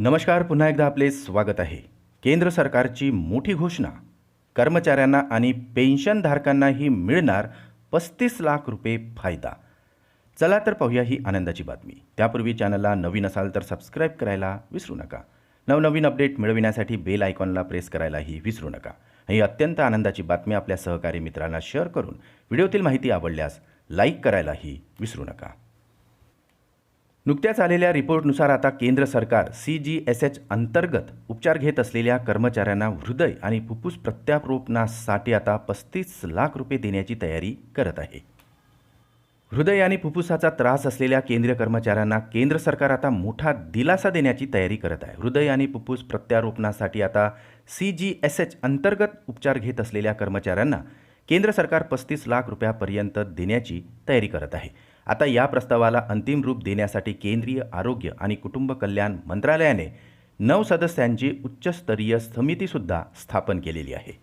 नमस्कार. पुन्हा एकदा आपले स्वागत आहे. केंद्र सरकारची मोठी घोषणा. कर्मचाऱ्यांना आणि पेन्शनधारकांनाही मिळणार 35 लाख रुपये फायदा. चला तर पाहूया ही आनंदाची बातमी. त्यापूर्वी चॅनलला नवीन असाल तर सबस्क्राईब करायला विसरू नका. नवनवीन अपडेट मिळविण्यासाठी बेल आयकॉनला प्रेस करायलाही विसरू नका. ही अत्यंत आनंदाची बातमी आपल्या सहकारी मित्रांना शेअर करून व्हिडिओतील माहिती आवडल्यास लाईक करायलाही विसरू नका. नुकत्याच आलेल्या रिपोर्टनुसार आता केंद्र सरकार CGSH अंतर्गत उपचार घेत असलेल्या कर्मचाऱ्यांना हृदय आणि फुफ्फुस प्रत्यारोपणासाठी आता 35 लाख रुपये देण्याची तयारी करत आहे. हृदय आणि फुफ्फुसाचा त्रास असलेल्या केंद्रीय कर्मचाऱ्यांना केंद्र सरकार आता मोठा दिलासा देण्याची तयारी करत आहे. हृदय आणि फुफ्फुस प्रत्यारोपणासाठी आता CGSH अंतर्गत उपचार घेत असलेल्या कर्मचाऱ्यांना केंद्र सरकार 35 लाख रुपयापर्यंत देण्याची तयारी करत आहे. आता या प्रस्तावाला अंतिम रूप देण्यासाठी केंद्रीय आरोग्य आणि कुटुंब कल्याण मंत्रालयाने 9 सदस्यांची उच्चस्तरीय समितीसुद्धा स्थापन केलेली आहे.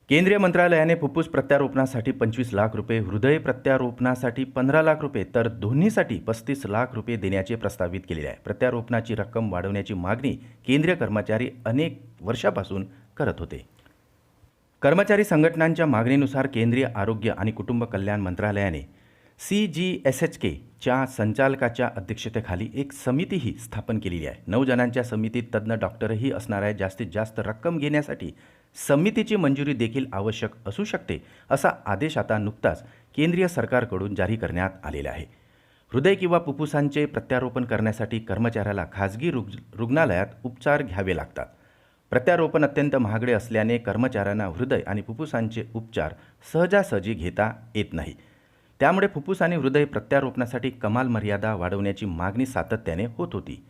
केंद्रीय मंत्रालयाने फुफ्फुस प्रत्यारोपणासाठी 25 लाख रुपये, हृदय प्रत्यारोपणासाठी 15 लाख रुपये तर दोन्हीसाठी 35 लाख रुपये देण्याचे प्रस्तावित केलेले आहे. प्रत्यारोपणाची रक्कम वाढवण्याची मागणी केंद्रीय कर्मचारी अनेक वर्षापासून करत होते. कर्मचारी संघटनांच्या मागणीनुसार केंद्रीय आरोग्य आणि कुटुंब कल्याण मंत्रालयाने CGSHच्या संचालकाच्या अध्यक्षतेखाली एक समितीही स्थापन केलेली आहे. 9 जणांच्या समितीत तज्ज्ञ डॉक्टरही असणार आहे. जास्तीत जास्त रक्कम घेण्यासाठी समितीची मंजुरी देखील आवश्यक असू शकते, असा आदेश आता नुकताच केंद्रीय सरकारकडून जारी करण्यात आलेला आहे. हृदय किंवा फुफ्फुसांचे प्रत्यारोपण करण्यासाठी कर्मचाऱ्याला खाजगी रुग्णालयात उपचार घ्यावे लागतात. प्रत्यारोपण अत्यंत महागडे असल्याने कर्मचाऱ्यांना हृदय आणि फुफ्फुसांचे उपचार सहजासहजी घेता येत नाही. त्यामुळे फुफ्फुस आणि हृदय प्रत्यारोपणासाठी कमाल मर्यादा वाढवण्याची मागणी सातत्याने होत होती.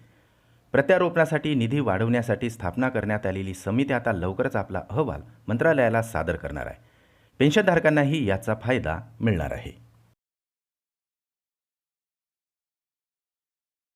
प्रत्यारोपणासाठी निधी वाढवण्यासाठी स्थापना करण्यात आलेली समिती आता लवकरच आपला अहवाल मंत्रालयाला सादर करणार आहे. पेन्शनधारकांनाही याचा फायदा मिळणार आहे.